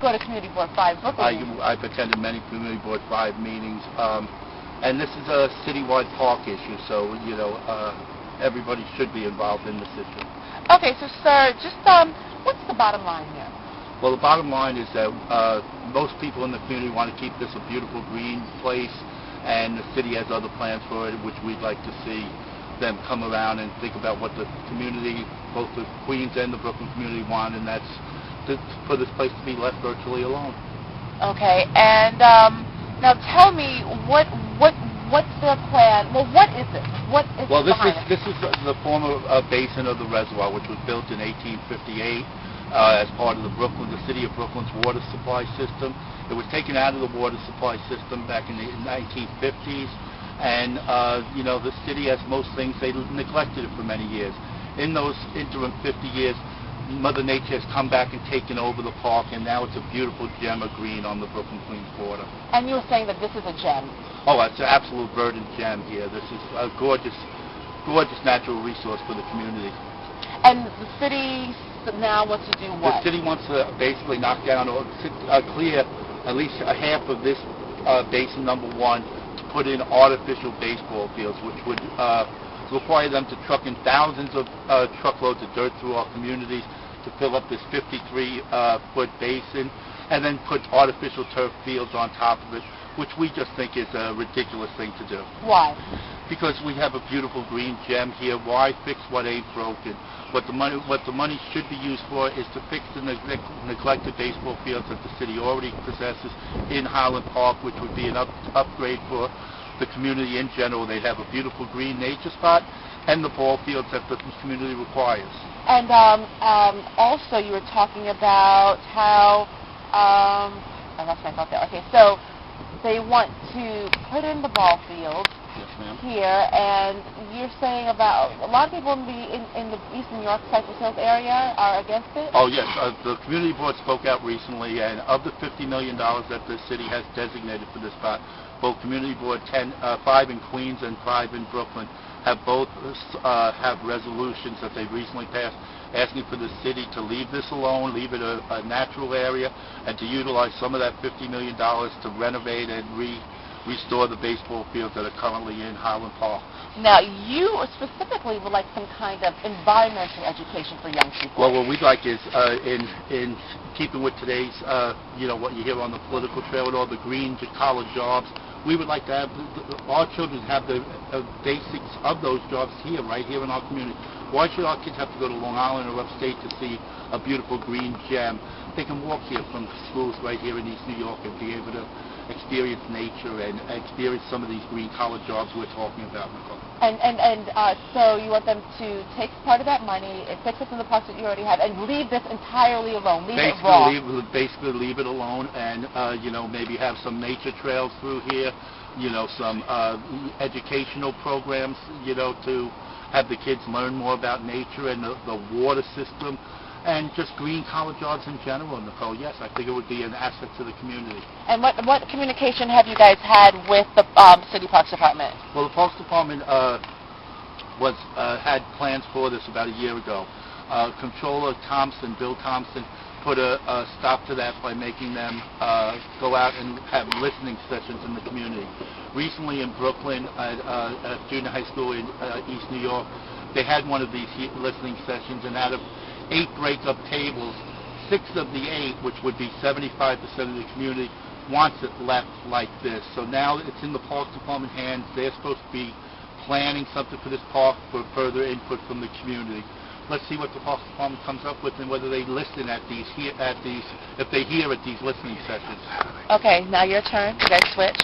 go to Community Board 5 Brooklyn meetings. I've attended many Community Board 5 meetings, and this is a citywide park issue, so, everybody should be involved in the system. Okay, so sir, just what's the bottom line here? Well, the bottom line is that most people in the community want to keep this a beautiful green place, and the city has other plans for it, which we'd like to see them come around and think about what the community, both the Queens and the Brooklyn community want, and that's for this place to be left virtually alone. Okay, and now tell me what's the plan? Well, what is it? What is this is the former basin of the reservoir, which was built in 1858 as part of the city of Brooklyn's water supply system. It was taken out of the water supply system back in the 1950s, and the city, as most things, they neglected it for many years. In those interim 50 years, Mother Nature has come back and taken over the park, and now it's a beautiful gem of green on the Brooklyn-Queens border. And you were saying that this is a gem? Oh, it's an absolute verdant gem here. This is a gorgeous, gorgeous natural resource for the community. And the city now wants to do what? The city wants to basically knock down or clear at least a half of this basin number 1 to put in artificial baseball fields, which would require them to truck in thousands of truckloads of dirt through our communities to fill up this 53-foot basin, and then put artificial turf fields on top of it, which we just think is a ridiculous thing to do. Why? Because we have a beautiful green gem here. Why fix what ain't broken? What the money should be used for is to fix the neglected baseball fields that the city already possesses in Highland Park, which would be an upgrade for the community in general. They'd have a beautiful green nature spot and the ball fields that the community requires. And also you were talking about how, I lost my thought there. Okay, so they want to put in the ball fields here, and you're saying about a lot of people in the East New York, Cypress Hills area are against it? Oh, yes. The community board spoke out recently, and of the $50 million that the city has designated for this spot, both Community Board 5 in Queens and 5 in Brooklyn have both have resolutions that they've recently passed asking for the city to leave this alone, leave it a natural area, and to utilize some of that $50 million to renovate and restore the baseball fields that are currently in Highland Park. Now, you specifically would like some kind of environmental education for young people. Well, what we'd like is, in keeping with today's, what you hear on the political trail with all the green collar jobs, we would like to have our children have the basics of those jobs here, right here in our community. Why should our kids have to go to Long Island or upstate to see a beautiful green gem? They can walk here from schools right here in East New York and be able to experience nature and experience some of these green collar jobs we're talking about, Nicole. And so you want them to take part of that money and fix it in the parks that you already have and leave this entirely alone, leave it raw. Basically leave it alone, and maybe have some nature trails through here, some educational programs, to have the kids learn more about nature and the water system, and just green collar jobs in general, Nicole. Yes, I think it would be an asset to the community. And what communication have you guys had with the City Parks Department? Well, the Parks Department had plans for this about a year ago. Controller Bill Thompson, put a stop to that by making them go out and have listening sessions in the community. Recently in Brooklyn, at junior high school in East New York, they had one of these listening sessions, and out of 8 break-up tables, 6 of the 8, which would be 75% of the community, wants it left like this. So now it's in the Parks Department hands. They're supposed to be planning something for this park for further input from the community. Let's see what the Parks Department comes up with and whether they listen if they hear at these listening sessions. Okay, now your turn. You guys switch.